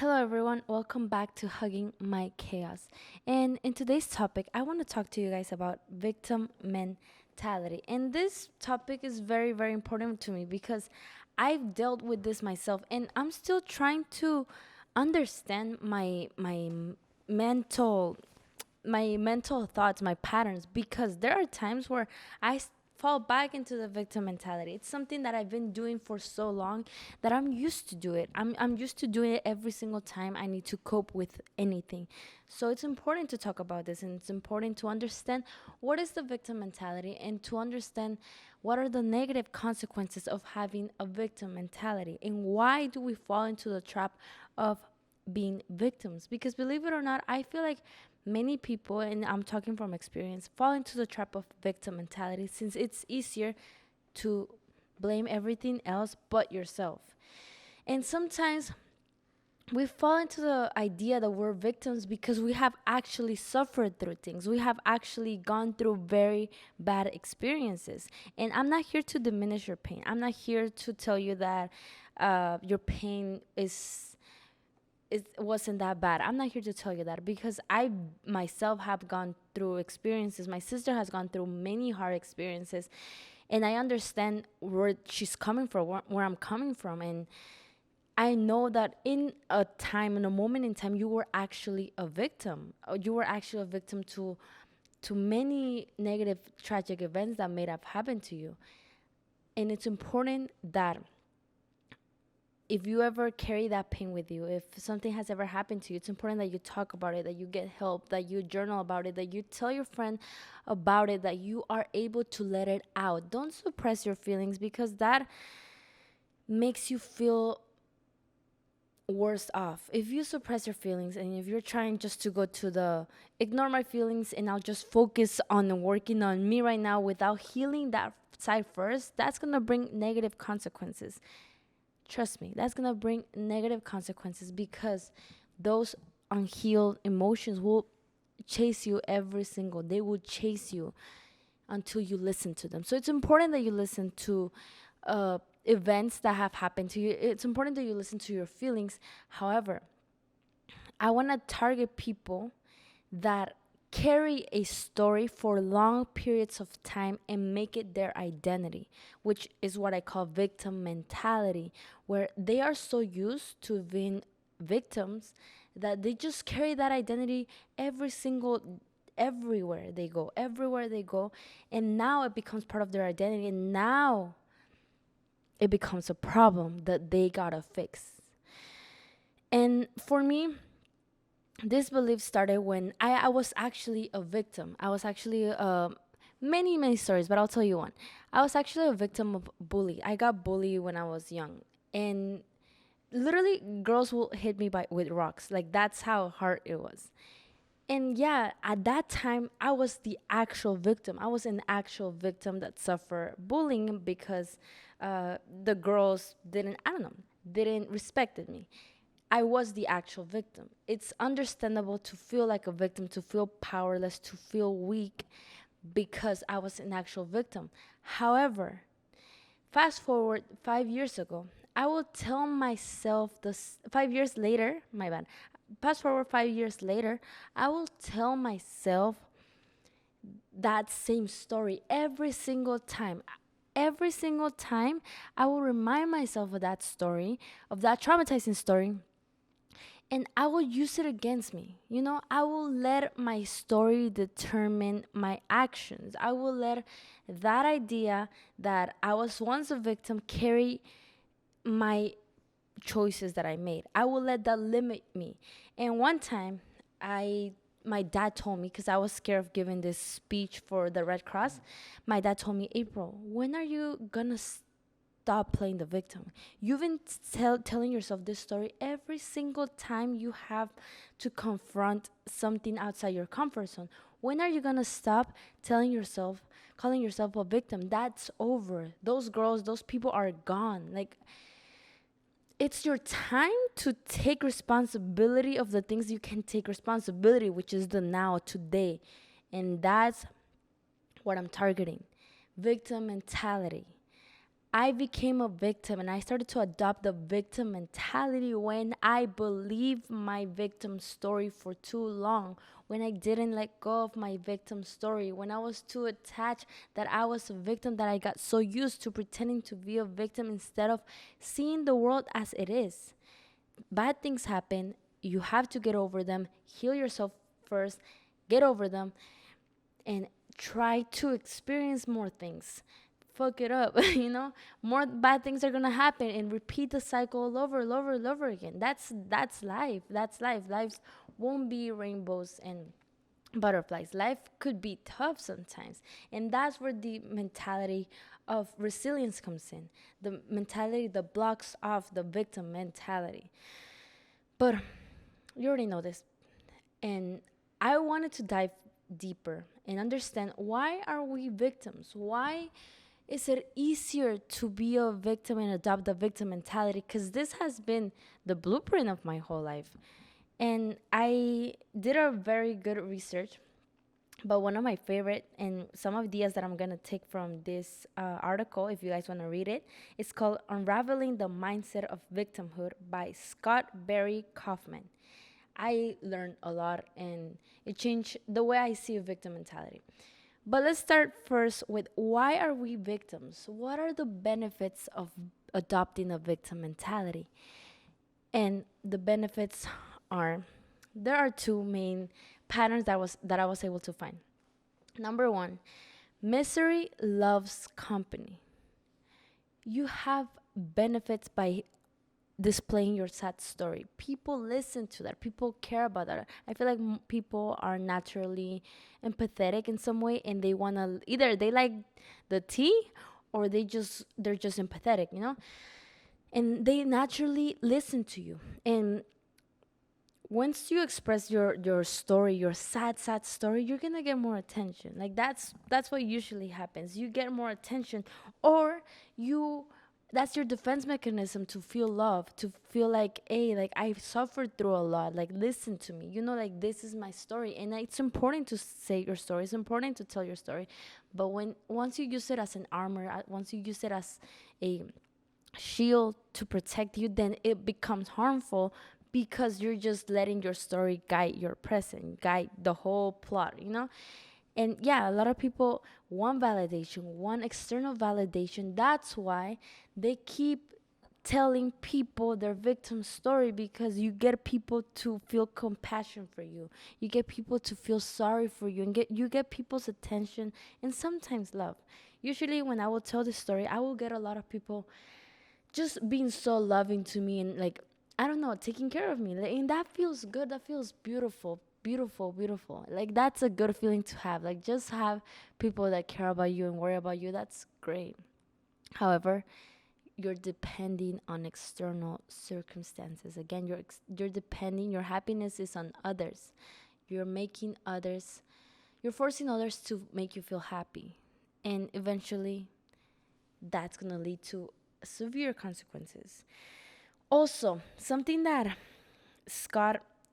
Hello, everyone. Welcome back to Hugging My Chaos. And in today's topic, I want to talk to you guys about victim mentality. And this topic is very, very important to me because I've dealt with this myself, and I'm still trying to understand mental my mental thoughts, my patterns, because there are times where fall back into the victim mentality. It's something that I've been doing for so long that I'm used to do it. I'm used to doing it every single time I need to cope with anything. So it's important to talk about this, and it's important to understand what is the victim mentality and to understand what are the negative consequences of having a victim mentality and why do we fall into the trap of being victims. Because believe it or not, I feel like many people, and I'm talking from experience, fall into the trap of victim mentality since it's easier to blame everything else but yourself. And sometimes we fall into the idea that we're victims because we have actually suffered through things. We have actually gone through very bad experiences. And I'm not here to diminish your pain. I'm not here to tell you that your pain it wasn't that bad. I'm not here to tell you that because I myself have gone through experiences. My sister has gone through many hard experiences, and I understand where she's coming from, where I'm coming from, and I know that in a moment in time, you were actually a victim. You were actually a victim to many negative, tragic events that may have happened to you, and it's important that if you ever carry that pain with you, if something has ever happened to you, it's important that you talk about it, that you get help, that you journal about it, that you tell your friend about it, that you are able to let it out. Don't suppress your feelings because that makes you feel worse off. If you suppress your feelings and if you're trying just to go to the ignore my feelings and I'll just focus on working on me right now without healing that side first, that's going to bring negative consequences. Trust me, that's gonna bring negative consequences because those unhealed emotions will chase you every single day, will chase you until you listen to them. So it's important that you listen to events that have happened to you. It's important that you listen to your feelings. However, I want to target people that carry a story for long periods of time and make it their identity, which is what I call victim mentality, where they are so used to being victims that they just carry that identity everywhere they go, and now it becomes part of their identity, and now it becomes a problem that they gotta fix. And for me, this belief started when I was actually a victim. I was actually many, many stories, but I'll tell you one. I was actually a victim of bully. I got bullied when I was young. And literally, girls will hit me with rocks. Like, that's how hard it was. And yeah, at that time, I was the actual victim. I was an actual victim that suffered bullying because the girls didn't respected me. I was the actual victim. It's understandable to feel like a victim, to feel powerless, to feel weak because I was an actual victim. However, fast forward 5 years ago, I will tell myself this 5 years later, my bad. Fast forward 5 years later, I will tell myself that same story every single time. Every single time, I will remind myself of that story, of that traumatizing story, and I will use it against me. I will let my story determine my actions. I will let that idea that I was once a victim carry my choices that I made. I will let that limit me. And one time, my dad told me, because I was scared of giving this speech for the Red Cross, my dad told me, April, when are you gonna stop playing the victim? You've been telling yourself this story every single time you have to confront something outside your comfort zone. When are you gonna stop calling yourself a victim? That's over. Those girls, those people are gone. Like, it's your time to take responsibility of the things you can take responsibility, which is the now, today. And that's what I'm targeting. Victim mentality. I became a victim and I started to adopt the victim mentality when I believed my victim story for too long, when I didn't let go of my victim story, when I was too attached that I was a victim, that I got so used to pretending to be a victim instead of seeing the world as it is. Bad things happen. You have to get over them, heal yourself first, get over them, and try to experience more things. Fuck it up, more bad things are gonna happen and repeat the cycle all over again. That's life. That's life. Life won't be rainbows and butterflies. Life could be tough sometimes, and that's where the mentality of resilience comes in. The mentality that blocks off the victim mentality. But you already know this, and I wanted to dive deeper and understand, why are we victims? Why is it easier to be a victim and adopt the victim mentality? Because this has been the blueprint of my whole life. And I did a very good research, but one of my favorite and some ideas that I'm going to take from this article, if you guys want to read it, it's called Unraveling the Mindset of Victimhood by Scott Barry Kaufman. I learned a lot and it changed the way I see a victim mentality. But let's start first with, why are we victims? What are the benefits of adopting a victim mentality? And the benefits are, there are two main patterns that I was able to find. Number one, misery loves company. You have benefits by displaying your sad story. People listen to that. People care about that. I feel like people are naturally empathetic in some way, and they want to, either they like the tea, or they're just empathetic, and they naturally listen to you. And once you express your story, your sad story, you're gonna get more attention. Like that's what usually happens. You get more attention, or you that's your defense mechanism to feel love, to feel like, hey, like I've suffered through a lot, like listen to me, like this is my story. And it's important to say your story, it's important to tell your story. But once you use it as an armor, once you use it as a shield to protect you, then it becomes harmful, because you're just letting your story guide your present, guide the whole plot, And yeah, a lot of people want validation, want external validation. That's why they keep telling people their victim story, because you get people to feel compassion for you. You get people to feel sorry for you, and you get people's attention and sometimes love. Usually when I will tell this story, I will get a lot of people just being so loving to me, and like, I don't know, taking care of me. Like, and that feels good. That feels beautiful, beautiful, beautiful. Like, that's a good feeling to have. Like, just have people that care about you and worry about you. That's great. However, you're depending on external circumstances. Again, you're depending. Your happiness is on others. You're making others. You're forcing others to make you feel happy, and eventually, that's gonna lead to severe consequences. Also, something that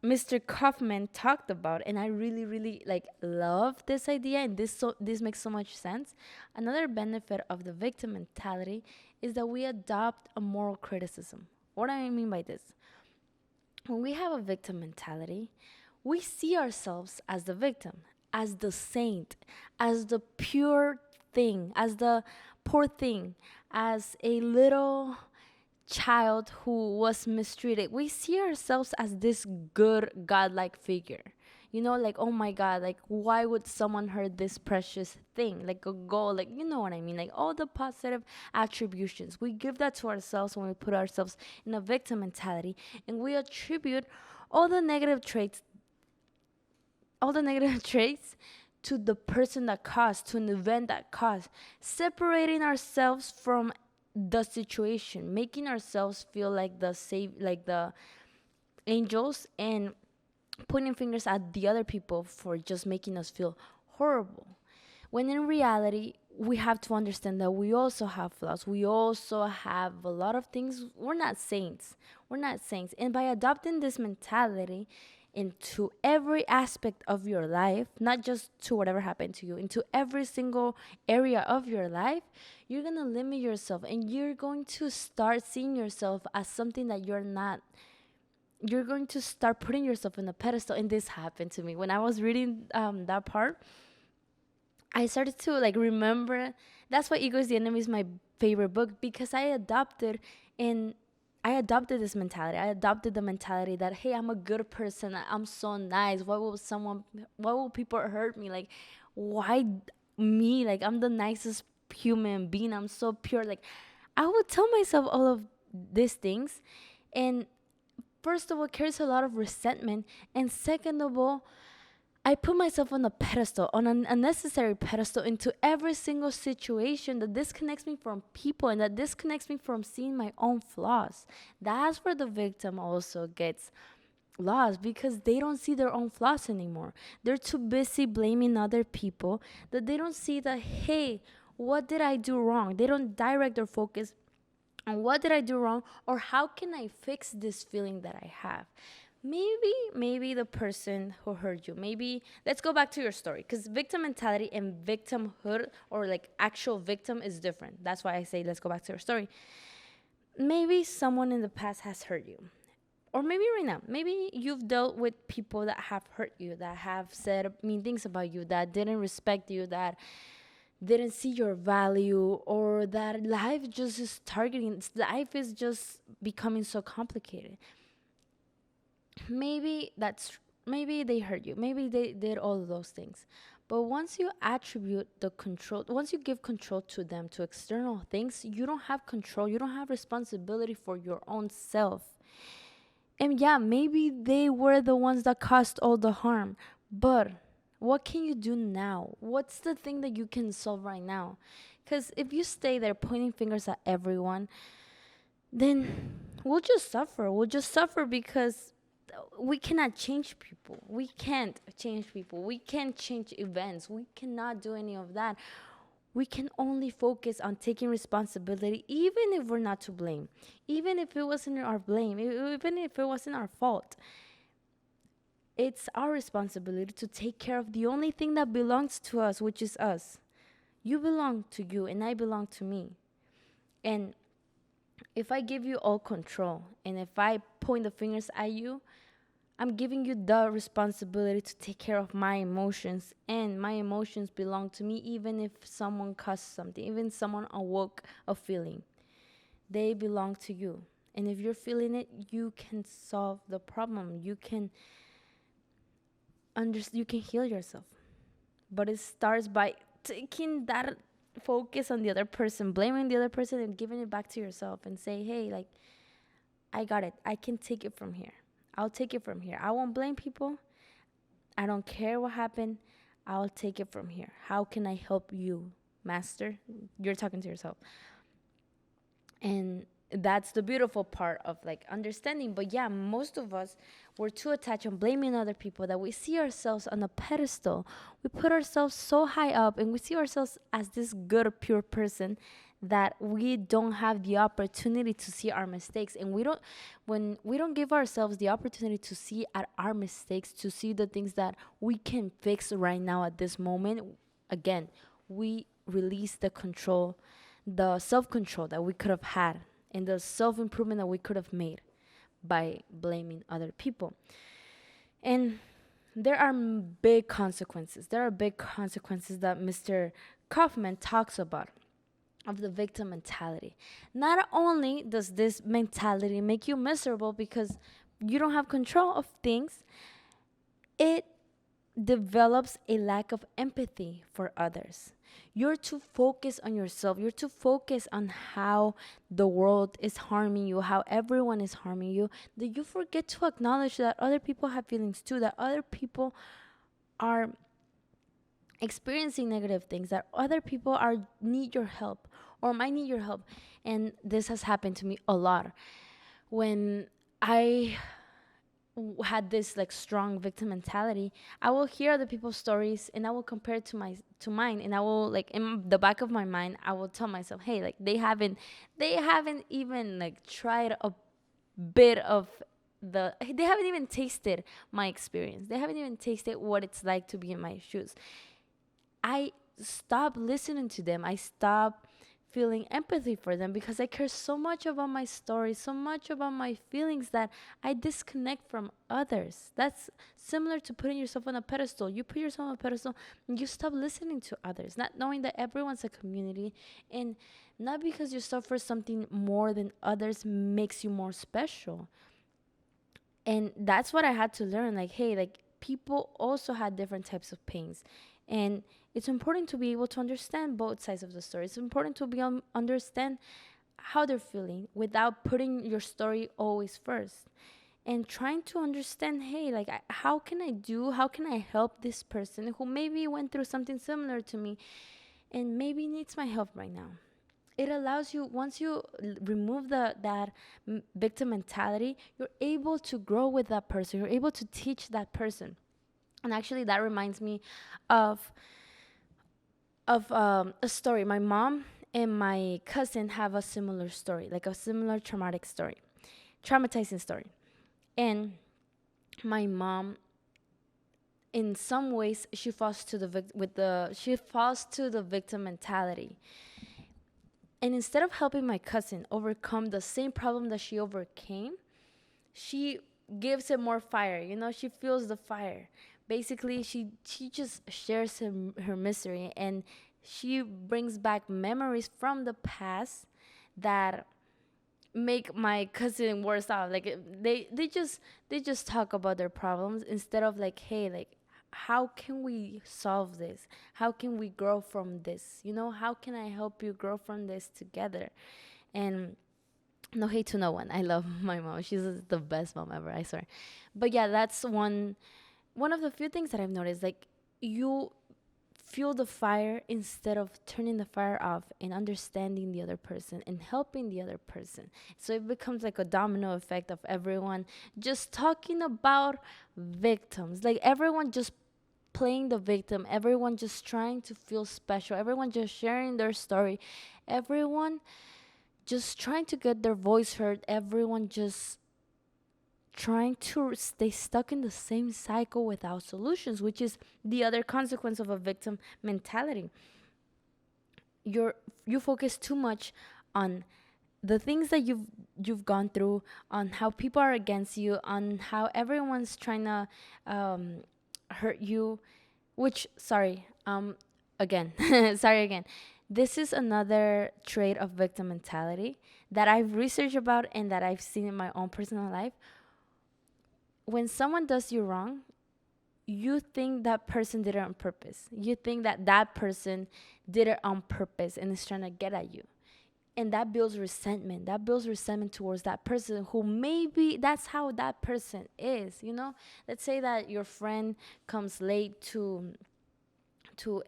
Mr. Kaufman talked about, and I really, really like love this idea, and this makes so much sense. Another benefit of the victim mentality is that we adopt a moral criticism. What do I mean by this? When we have a victim mentality, we see ourselves as the victim, as the saint, as the pure thing, as the poor thing, as a little child who was mistreated. We see ourselves as this good godlike figure. Like, oh my God, like, why would someone hurt this precious thing? Like a goal, like, you know what I mean? Like, all the positive attributions. We give that to ourselves when we put ourselves in a victim mentality, and we attribute all the negative traits, all the negative traits to the person that caused, to an event that caused, separating ourselves from the situation, making ourselves feel like the angels, and pointing fingers at the other people for just making us feel horrible. When in reality, we have to understand that we also have flaws. We also have a lot of things. We're not saints. We're not saints. And by adopting this mentality, into every aspect of your life, not just to whatever happened to you, into every single area of your life, you're going to limit yourself and you're going to start seeing yourself as something that you're not. You're going to start putting yourself in a pedestal. And this happened to me when I was reading that part. I started to like remember. That's why Ego is the Enemy is my favorite book, because and I adopted this mentality. I adopted the mentality that, hey, I'm a good person. I'm so nice. Why will people hurt me? Like, why me? Like, I'm the nicest human being. I'm so pure. Like, I would tell myself all of these things. And first of all, it carries a lot of resentment. And second of all, I put myself on a pedestal, on an unnecessary pedestal, into every single situation that disconnects me from people and that disconnects me from seeing my own flaws. That's where the victim also gets lost, because they don't see their own flaws anymore. They're too busy blaming other people that they don't see that, hey, what did I do wrong? They don't direct their focus on what did I do wrong, or how can I fix this feeling that I have. Maybe the person who hurt you, maybe let's go back to your story, because victim mentality and victimhood, or like actual victim, is different. That's why I say let's go back to your story. Maybe someone in the past has hurt you, or maybe right now, maybe you've dealt with people that have hurt you, that have said mean things about you, that didn't respect you, that didn't see your value, or that life is just becoming so complicated. Maybe they hurt you, maybe they did all of those things, but once you attribute the control, once you give control to them, to external things, you don't have control, you don't have responsibility for your own self. And yeah, maybe they were the ones that caused all the harm, but what can you do now? What's the thing that you can solve right now? Because if you stay there pointing fingers at everyone, then we'll just suffer because we cannot change people. We can't change people. We can't change events. We cannot do any of that. We can only focus on taking responsibility, even if we're not to blame, even if it wasn't our blame, even if it wasn't our fault. It's our responsibility to take care of the only thing that belongs to us, which is us. You belong to you, and I belong to me. And if I give you all control, and if I point the fingers at you, I'm giving you the responsibility to take care of my emotions, and my emotions belong to me, even if someone caused something, even someone awoke a feeling. They belong to you. And if you're feeling it, you can solve the problem. You can heal yourself. But it starts by taking that focus on the other person, blaming the other person, and giving it back to yourself and say, hey, like, I got it. I can take it from here. I'll take it from here. I won't blame people. I don't care what happened. I'll take it from here. How can I help you, master? You're talking to yourself. And that's the beautiful part of like understanding. But yeah, most of us were too attached on blaming other people that we see ourselves on a pedestal. We put ourselves so high up and we see ourselves as this good, pure person that we don't have the opportunity to see our mistakes. And when we don't give ourselves the opportunity to see at our mistakes, to see the things that we can fix right now at this moment, again, we release the self-control that we could have had, and the self-improvement that we could have made by blaming other people. And there are big consequences. There are big consequences that Mr. Kaufman talks about of the victim mentality. Not only does this mentality make you miserable because you don't have control of things, it develops a lack of empathy for others. You're too focused on yourself. You're too focused on how the world is harming you, how everyone is harming you, that you forget to acknowledge that other people have feelings too, that other people are experiencing negative things, that other people need your help or might need your help. And this has happened to me a lot. When I had this like strong victim mentality, I will hear other people's stories and I will compare it to mine, and I will, like, in the back of my mind, I will tell myself, hey, like, they haven't even like tried a bit of they haven't even tasted my experience. They haven't even tasted what it's like to be in my shoes. I stop listening to them. I stop feeling empathy for them because I care so much about my story, so much about my feelings that I disconnect from others. That's similar to putting yourself on a pedestal. You put yourself on a pedestal and you stop listening to others, not knowing that everyone's a community, and not because you suffer something more than others makes you more special. And that's what I had to learn, like, hey, like, people also had different types of pains, and it's important to be able to understand both sides of the story. It's important to be understand how they're feeling without putting your story always first, and trying to understand, hey, like, how can I help this person who maybe went through something similar to me and maybe needs my help right now. It allows you, once you remove that victim mentality, you're able to grow with that person, you're able to teach that person. And actually that reminds me of a story. My mom and my cousin have a similar story, like a similar traumatizing story. And my mom, in some ways, she falls to the victim mentality. And instead of helping my cousin overcome the same problem that she overcame, she gives him more fire. She feels the fire. Basically, she just shares her misery, and she brings back memories from the past that make my cousin worse off. Like, they just talk about their problems instead of, like, hey, like, how can we solve this? How can we grow from this? How can I help you grow from this together? And no hate to no one. I love my mom. She's the best mom ever, I swear. But yeah, that's one of the few things that I've noticed. Like, you fuel the fire instead of turning the fire off and understanding the other person and helping the other person. So it becomes like a domino effect of everyone just talking about victims. Like, everyone just playing the victim, everyone just trying to feel special, everyone just sharing their story, everyone just trying to get their voice heard, everyone just trying to stay stuck in the same cycle without solutions, which is the other consequence of a victim mentality. You focus too much on the things that you've gone through, on how people are against you, on how everyone's trying to hurt you, which, sorry, again, sorry again. This is another trait of victim mentality that I've researched about and that I've seen in my own personal life. When someone does you wrong, you think that person did it on purpose. You think that person did it on purpose and is trying to get at you. And that builds resentment. That builds resentment towards that person who maybe that's how that person is. Let's say that your friend comes late to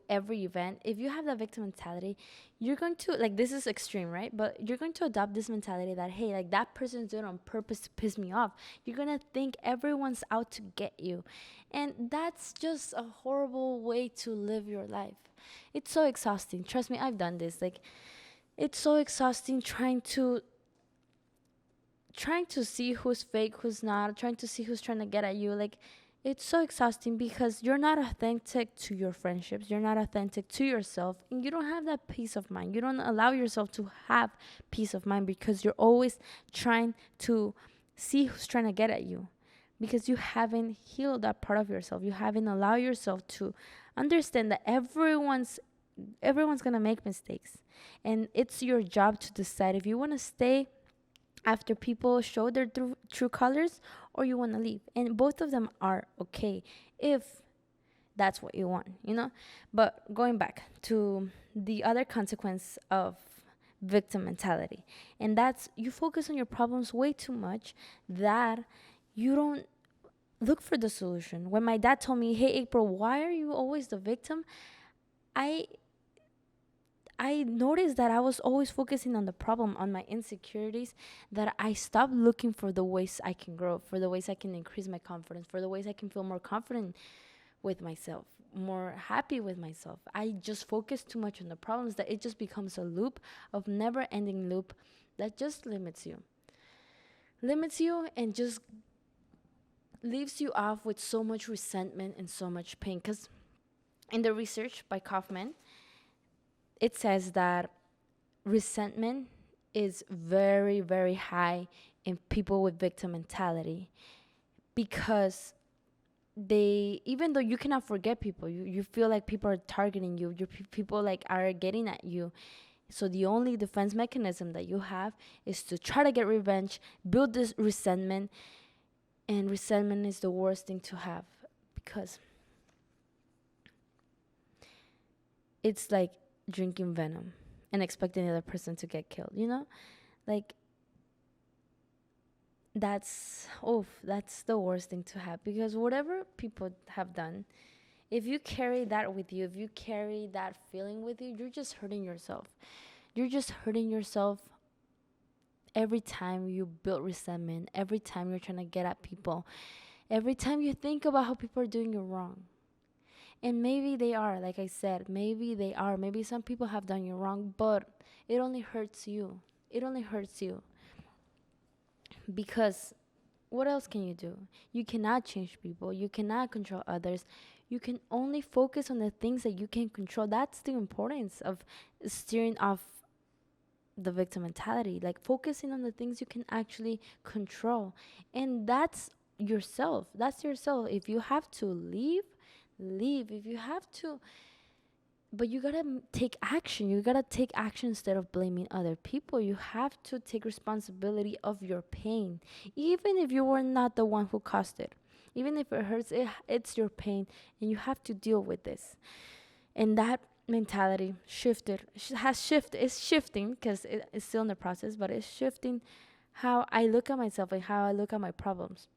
every event. If you have that victim mentality, you're going to, like, this is extreme, right? But you're going to adopt this mentality that, hey, like, that person's doing it on purpose to piss me off. You're going to think everyone's out to get you. And that's just a horrible way to live your life. It's so exhausting. Trust me, I've done this. Like, it's so exhausting trying to see who's fake, who's not, trying to see who's trying to get at you. Like, it's so exhausting because you're not authentic to your friendships, you're not authentic to yourself, and you don't have that peace of mind. You don't allow yourself to have peace of mind because you're always trying to see who's trying to get at you, because you haven't healed that part of yourself. You haven't allowed yourself to understand that everyone's gonna make mistakes, and it's your job to decide if you want to stay after people show their true colors, or you want to leave. And both of them are okay if that's what you want. But going back to the other consequence of victim mentality, and that's you focus on your problems way too much that you don't look for the solution. When my dad told me, hey, April, why are you always the victim? I noticed that I was always focusing on the problem, on my insecurities, that I stopped looking for the ways I can grow, for the ways I can increase my confidence, for the ways I can feel more confident with myself, more happy with myself. I just focus too much on the problems that it just becomes a loop of never ending loop that just limits you and just leaves you off with so much resentment and so much pain. Because in the research by Kaufman, it says that resentment is very, very high in people with victim mentality, because they, even though you cannot forget people, you feel like people are targeting you, people like are getting at you. So the only defense mechanism that you have is to try to get revenge, build this resentment. And resentment is the worst thing to have, because it's like drinking venom and expecting the other person to get killed, you know? Like, that's the worst thing to have, because whatever people have done, if you carry that with you, if you carry that feeling with you, you're just hurting yourself. You're just hurting yourself every time you build resentment, every time you're trying to get at people, every time you think about how people are doing you wrong. And maybe they are, like I said, maybe they are. Maybe some people have done you wrong, but it only hurts you. It only hurts you, because what else can you do? You cannot change people. You cannot control others. You can only focus on the things that you can control. That's the importance of steering off the victim mentality, like focusing on the things you can actually control. And that's yourself. That's yourself. If you have to leave, leave. If you have to, but you gotta take action. You gotta take action instead of blaming other people. You have to take responsibility of your pain, even if you were not the one who caused it. Even if it hurts, it's your pain, and you have to deal with this. And that mentality has shifted. It's shifting, because it's still in the process, but it's shifting how I look at myself and how I look at my problems.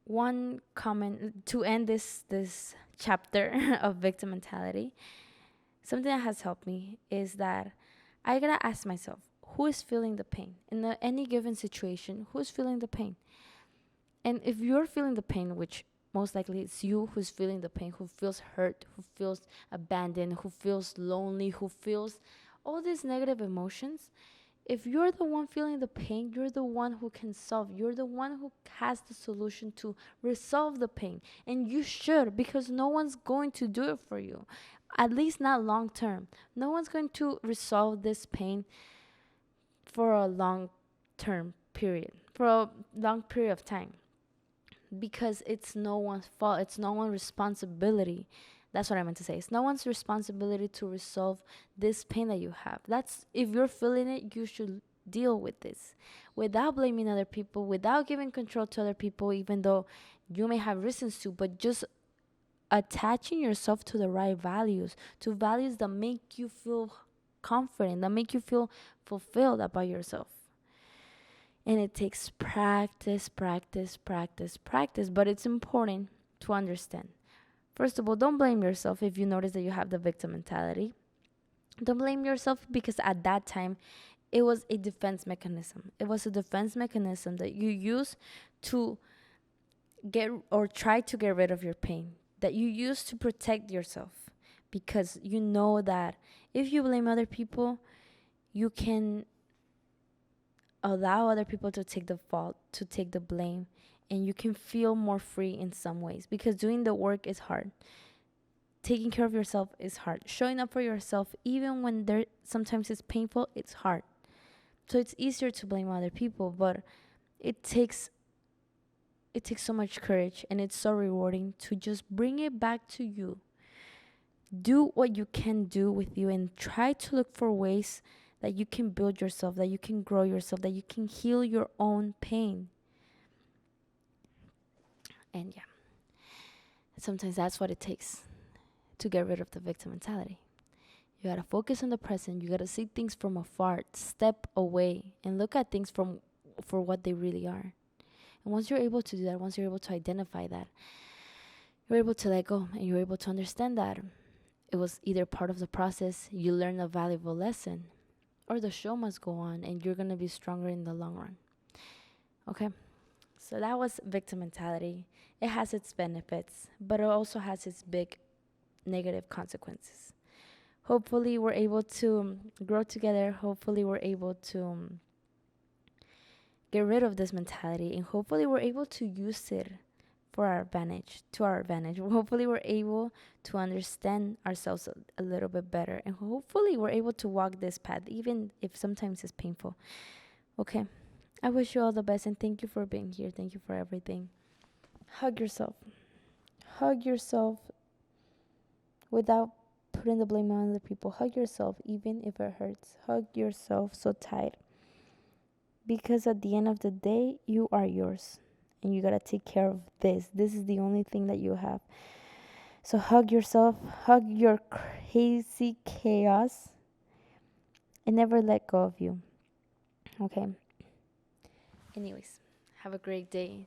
One comment to end this chapter of victim mentality, something that has helped me is that I gotta ask myself, who is feeling the pain in any given situation? Who's feeling the pain? And if you're feeling the pain, which most likely it's you who's feeling the pain, who feels hurt, who feels abandoned, who feels lonely, who feels all these negative emotions, if you're the one feeling the pain, you're the one who can solve. You're the one who has the solution to resolve the pain. And you should, because no one's going to do it for you, at least not long term. No one's going to resolve this pain for a long term period, for a long period of time, because it's no one's fault. It's no one's responsibility. That's what I meant to say. It's no one's responsibility to resolve this pain that you have. That's, if you're feeling it, you should deal with this without blaming other people, without giving control to other people, even though you may have reasons to, but just attaching yourself to the right values, to values that make you feel confident, that make you feel fulfilled about yourself. And it takes practice, practice, practice, practice, but it's important to understand. First of all, don't blame yourself if you notice that you have the victim mentality. Don't blame yourself, because at that time, it was a defense mechanism. It was a defense mechanism that you use to get or try to get rid of your pain, that you use to protect yourself, because you know that if you blame other people, you can allow other people to take the fault, to take the blame, and you can feel more free in some ways, because doing the work is hard. Taking care of yourself is hard. Showing up for yourself, even when there sometimes it's painful, it's hard. So it's easier to blame other people, but it takes so much courage, and it's so rewarding to just bring it back to you. Do what you can do with you, and try to look for ways that you can build yourself, that you can grow yourself, that you can heal your own pain. And yeah, sometimes that's what it takes to get rid of the victim mentality. You gotta focus on the present. You gotta see things from afar, step away, and look at things for what they really are. And once you're able to do that, once you're able to identify that, you're able to let go, and you're able to understand that it was either part of the process, you learn a valuable lesson, or the show must go on, and you're gonna be stronger in the long run. Okay? So that was victim mentality. It has its benefits, but it also has its big negative consequences. Hopefully, we're able to grow together. Hopefully, we're able to get rid of this mentality, and hopefully we're able to use it for our advantage, to our advantage. Hopefully we're able to understand ourselves a little bit better, and hopefully we're able to walk this path even if sometimes it's painful. Okay, I wish you all the best, and thank you for being here. Thank you for everything. Hug yourself. Hug yourself without putting the blame on other people. Hug yourself even if it hurts. Hug yourself so tight, because at the end of the day, you are yours, and you gotta take care of this. This is the only thing that you have. So hug yourself, hug your crazy chaos, and never let go of you. Okay. Anyways, have a great day.